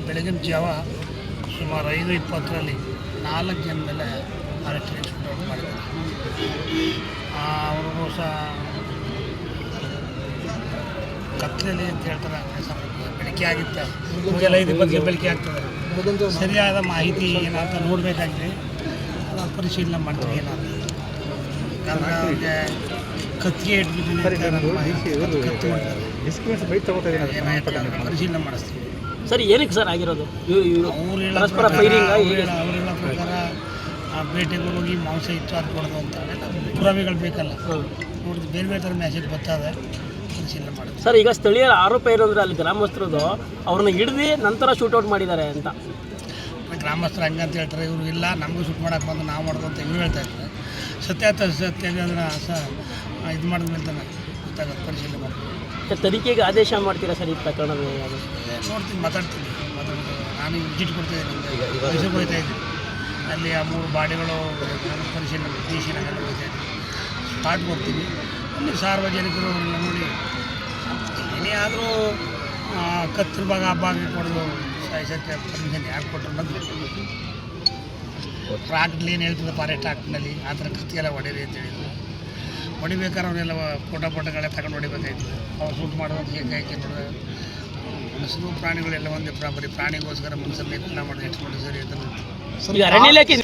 ಬೆಳಗಿನ ಜಾವ ಸುಮಾರು 5:20ರಲ್ಲಿ 4 ಜನ ಮೇಲೆ ಅರೆಸ್ಟ್ ಶೂಟೌಟ್ ಮಾಡಿದ್ದಾರೆ. ಅವ್ರಿಗೂ ಸಹ ಕತ್ತಲೆಯಲ್ಲಿ ಅಂತ ಹೇಳ್ತಾರೆ, ಬೆಳಕೆ ಆಗಿತ್ತು, ಇವಾಗೆಲ್ಲ ಇದ್ರ ಬಗ್ಗೆ ಬೆಳಕೆ ಆಗ್ತದೆ. ಸರಿಯಾದ ಮಾಹಿತಿ ಏನಂತ ನೋಡಬೇಕಾಗಿದೆ, ಪರಿಶೀಲನೆ ಮಾಡ್ತೀವಿ. ಏನಾದ್ರು ಯಾಕಂದರೆ ಅವ್ರಿಗೆ ಕತ್ತಿಗೆ ಇಟ್ಬಿಟ್ಟು ಪರಿಶೀಲನೆ ಮಾಡಿಸ್ತೀವಿ. ಸರ್ ಏನಕ್ಕೆ ಸರ್ ಆಗಿರೋದು? ಅವರೆಲ್ಲ ಪ್ರಕಾರ ಬೇಟೆಗೆ ಹೋಗಿ ಮಾಂಸ ಇತ್ತು ಅದು ಕೊಡೋದು ಅಂತ ಪುರಾವೆಗಳು ಬೇಕಲ್ಲ, ನೋಡಿದ್ರೆ ಬೇರೆ ಬೇರೆ ಥರ ಮೆಸೇಜ್ ಬರ್ತದೆ, ಪರಿಶೀಲನೆ ಮಾಡೋದು. ಸರ್ ಈಗ ಸ್ಥಳೀಯರ ಆರೋಪ ಏನು ಅಂದರೆ ಅಲ್ಲಿ ಗ್ರಾಮಸ್ಥರದ್ದು ಅವ್ರನ್ನ ಹಿಡಿದು ನಂತರ ಶೂಟೌಟ್ ಮಾಡಿದ್ದಾರೆ ಅಂತ. ಗ್ರಾಮಸ್ಥರು ಹಂಗಂತ ಹೇಳ್ತಾರೆ, ಇವರು ಇಲ್ಲ ನಮಗೂ ಶೂಟ್ ಮಾಡೋಕೆ ಬಂದು ನಾವು ಮಾಡೋದು ಅಂತ ಇವ್ರು ಹೇಳ್ತಾ ಇರ್ತಾರೆ. ಸತ್ಯ ಅದನ್ನು ಇದು ಮಾಡಿದ ಮೇಲೆ ತಾನೆ ಗೊತ್ತಾಗೋದು, ಪರಿಶೀಲನೆ ಮಾಡ್ತೀವಿ. ತನಿಖೆಗೆ ಆದೇಶ ಮಾಡ್ತೀರಾ ಸರ್ ಈ ಪ್ರಕರಣದ? ನೋಡ್ತೀನಿ, ಮಾತಾಡ್ತೀನಿ. ನಾನು ವಿಸಿಟ್ ಕೊಡ್ತಾಯಿದ್ದೀನಿ, ಮೈಸೂರಿಗೆ ಹೋಗ್ತಾ ಇದ್ದೀನಿ. ಅಲ್ಲಿ ಆ 3 ಬಾಡಿಗಳು ಪರಿಶೀಲನೆ ಹೋಗ್ತಾ ಇದ್ದೀನಿ, ಸ್ಪಾಟ್ ಕೊಡ್ತೀನಿ. ಅಲ್ಲಿ ಸಾರ್ವಜನಿಕರು ಅವರೆಲ್ಲ ನೋಡಿ ಏನೇ ಆದರೂ ಕತ್ತಿರ ಭಾಗ ಆ ಭಾಗ ಕೊಡೋದು ಸಾಯಿಸೋಕ್ಕೆ ಪರ್ಮಿಷನ್ ಯಾರು ಕೊಟ್ಟರು ಅನ್ನೋದು ಆ್ಯಕ್ಟ್ಲಿ ಏನು ಹೇಳ್ತದೆ, ಫಾರೆಸ್ಟ್ ಆ್ಯಕ್ಟ್ನಲ್ಲಿ ಆ ಥರ ಕತ್ತಿಗೆಲ್ಲ ಹೊಡೀರಿ ಅಂತ ಹೇಳಿದ್ರು. ಹೊಡಿಬೇಕಾದ್ರೆ ಅವರೆಲ್ಲ ಫೋಟೋಗಳೆಲ್ಲ ತಗೊಂಡು ಹೊಡಿಬೇಕಾಯ್ತು. ಅವ್ರು ಶೂಟ್ ಮಾಡೋದು ಏಕಾಏಕಿ ನೋಡಿದ್ರೆ ಮನುಷ್ಯರು ಪ್ರಾಣಿಗಳೆಲ್ಲ ಒಂದೇ ಬರೀ ಪ್ರಾಣಿಗೋಸ್ಕರ ಮನುಷ್ಯರನ್ನ ಎತ್ತಲ ಮಾಡೋದು ಎಷ್ಟು ಸರಿ ಅಂತ.